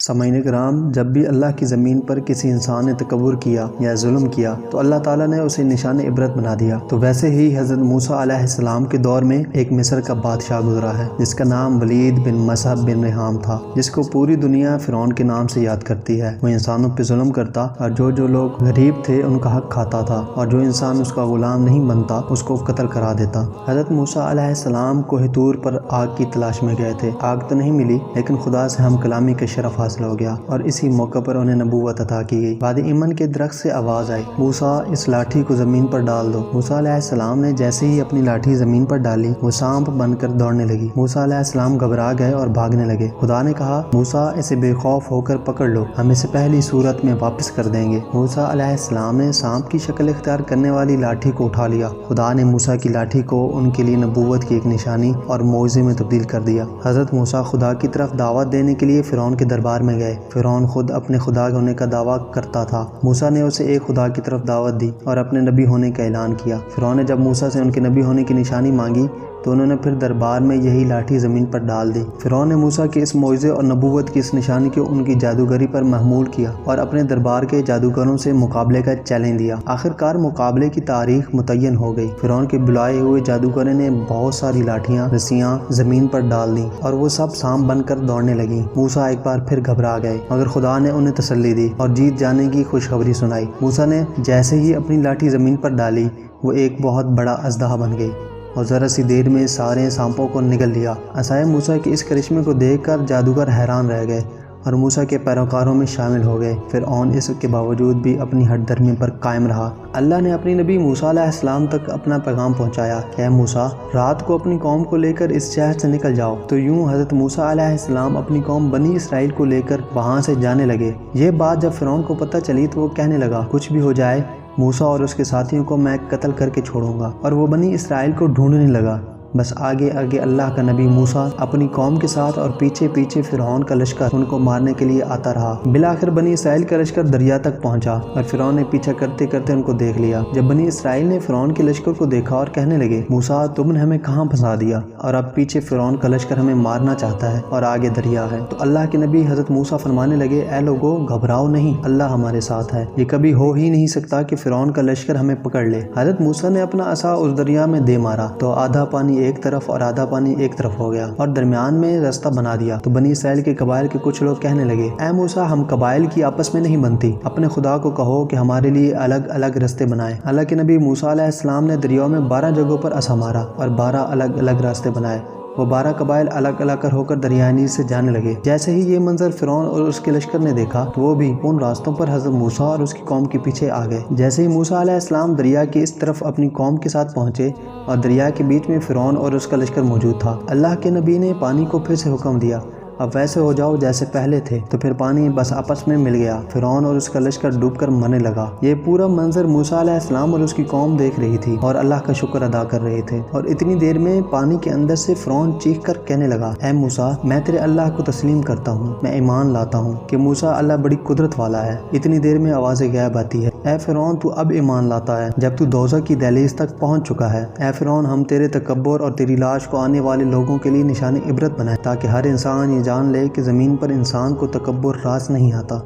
سامعین کرام، جب بھی اللہ کی زمین پر کسی انسان نے تکبر کیا یا ظلم کیا تو اللہ تعالیٰ نے اسے نشان عبرت بنا دیا۔ تو ویسے ہی حضرت موسیٰ علیہ السلام کے دور میں ایک مصر کا بادشاہ گزرا ہے جس کا نام ولید بن مصعب بن رحام تھا، جس کو پوری دنیا فرعون کے نام سے یاد کرتی ہے۔ وہ انسانوں پہ ظلم کرتا اور جو لوگ غریب تھے ان کا حق کھاتا تھا، اور جو انسان اس کا غلام نہیں بنتا اس کو قتل کرا دیتا۔ حضرت موسیٰ علیہ السلام کوہ طور پر آگ کی تلاش میں گئے تھے۔ آگ تو نہیں ملی، لیکن خدا سے ہم کلامی کا شرف حاصل ہو گیا اور اسی موقع پر انہیں نبوت عطا کی گئی۔ وادی ایمن کے درخت سے آواز آئی، موسیٰ اس لاٹھی کو زمین پر ڈال دو۔ موسیٰ علیہ السلام نے جیسے ہی اپنی لاٹھی زمین پر ڈالی وہ سانپ بن کر دوڑنے لگی۔ موسیٰ علیہ السلام گھبرا گئے اور بھاگنے لگے۔ خدا نے کہا، موسیٰ اسے بے خوف ہو کر پکڑ لو، ہم اسے پہلی صورت میں واپس کر دیں گے۔ موسیٰ علیہ السلام نے سانپ کی شکل اختیار کرنے والی لاٹھی کو اٹھا لیا۔ خدا نے موسیٰ کی لاٹھی کو ان کے لیے نبوت کی ایک نشانی اور معجزے میں تبدیل کر دیا۔ حضرت موسیٰ خدا کی طرف دعوت دینے کے لیے فرعون کے دربار میں گئے۔ فرعون خود اپنے خدا ہونے کا دعویٰ کرتا تھا۔ موسیٰ نے اسے ایک خدا کی طرف دعوت دی اور اپنے نبی ہونے کا اعلان کیا۔ فرعون نے جب موسیٰ سے ان کے نبی ہونے کی نشانی مانگی تو انہوں نے پھر دربار میں یہی لاٹھی زمین پر ڈال دی۔ فرعون نے موسیٰ کے اس معجزے اور نبوت کی اس نشانی کو ان کی جادوگری پر محمول کیا اور اپنے دربار کے جادوگروں سے مقابلے کا چیلنج دیا۔ آخرکار مقابلے کی تاریخ متعین ہو گئی۔ فرعون کے بلائے ہوئے جادوگروں نے بہت ساری لاٹھیاں، رسیاں زمین پر ڈال دیں اور وہ سب سانپ بن کر دوڑنے لگیں۔ موسیٰ ایک بار پھر گھبرا گئے، مگر خدا نے انہیں تسلی دی اور جیت جانے کی خوشخبری سنائی۔ موسیٰ نے جیسے ہی اپنی لاٹھی زمین پر ڈالی وہ ایک بہت بڑا اژدہا بن گئی اور ذرا سی دیر میں سارے سانپوں کو نگل لیا۔ عصائے موسیٰ کے اس کرشمے کو دیکھ کر جادوگر حیران رہ گئے اور موسیٰ کے پیروکاروں میں شامل ہو گئے۔ فرعون اس کے باوجود بھی اپنی ہٹ درمی پر قائم رہا۔ اللہ نے اپنی نبی موسیٰ علیہ السلام تک اپنا پیغام پہنچایا کہ اے موسیٰ، رات کو اپنی قوم کو لے کر اس شہر سے نکل جاؤ۔ تو یوں حضرت موسیٰ علیہ السلام اپنی قوم بنی اسرائیل کو لے کر وہاں سے جانے لگے۔ یہ بات جب فرعون کو پتہ چلی تو وہ کہنے لگا، کچھ بھی ہو جائے موسیٰ اور اس کے ساتھیوں کو میں قتل کر کے چھوڑوں گا، اور وہ بنی اسرائیل کو ڈھونڈنے لگا۔ بس آگے آگے اللہ کا نبی موسیٰ اپنی قوم کے ساتھ اور پیچھے پیچھے فرعون کا لشکر ان کو مارنے کے لیے آتا رہا۔ بالآخر بنی اسرائیل کا لشکر دریا تک پہنچا اور فرعون نے پیچھا کرتے کرتے ان کو دیکھ لیا۔ جب بنی اسرائیل نے فرعون کے لشکر کو دیکھا اور کہنے لگے، موسیٰ تم نے ہمیں کہاں پھنسا دیا، اور اب پیچھے فرعون کا لشکر ہمیں مارنا چاہتا ہے اور آگے دریا ہے۔ تو اللہ کے نبی حضرت موسیٰ فرمانے لگے، اے لوگو، گھبراؤ نہیں، اللہ ہمارے ساتھ ہے، یہ کبھی ہو ہی نہیں سکتا کہ فرعون کا لشکر ہمیں پکڑ لے۔ حضرت موسیٰ نے اپنا عصا اس دریا میں دے مارا تو آدھا پانی ایک طرف اور آدھا پانی ایک طرف ہو گیا اور درمیان میں راستہ بنا دیا۔ تو بنی اسرائیل کے قبائل کے کچھ لوگ کہنے لگے، اے موسیٰ، ہم قبائل کی آپس میں نہیں بنتی، اپنے خدا کو کہو کہ ہمارے لیے الگ الگ راستے بنائے۔ اللہ کے نبی موسیٰ علیہ السلام نے دریاؤں میں 12 جگہوں پر عصا مارا اور 12 الگ الگ راستے بنائے۔ وہ 12 قبائل الگ الگ ہو کر دریائے نیل سے جانے لگے۔ جیسے ہی یہ منظر فرعون اور اس کے لشکر نے دیکھا تو وہ بھی ان راستوں پر حضرت موسیٰ اور اس کی قوم کے پیچھے آ گئے۔ جیسے ہی موسیٰ علیہ السلام دریا کی اس طرف اپنی قوم کے ساتھ پہنچے اور دریا کے بیچ میں فرعون اور اس کا لشکر موجود تھا، اللہ کے نبی نے پانی کو پھر سے حکم دیا، اب ویسے ہو جاؤ جیسے پہلے تھے۔ تو پھر پانی بس آپس میں مل گیا۔ فرعون اور اس کا لشکر ڈوب کر مرنے لگا۔ یہ پورا منظر موسیٰ علیہ السلام اور اس کی قوم دیکھ رہی تھی اور اللہ کا شکر ادا کر رہے تھے۔ اور اتنی دیر میں پانی کے اندر سے فرعون چیخ کر کہنے لگا، اے موسیٰ، میں تیرے اللہ کو تسلیم کرتا ہوں، میں ایمان لاتا ہوں کہ موسیٰ اللہ بڑی قدرت والا ہے۔ اتنی دیر میں آواز غیب آتی ہے، اے فرعون، تو اب ایمان لاتا ہے جب تو دوزخ کی دہلیز تک پہنچ چکا ہے۔ اے فرعون، ہم تیرے تکبر اور تیری لاش کو آنے والے لوگوں کے لیے نشان عبرت بنائیں تاکہ ہر انسان یہ جان لے کہ زمین پر انسان کو تکبر راس نہیں آتا۔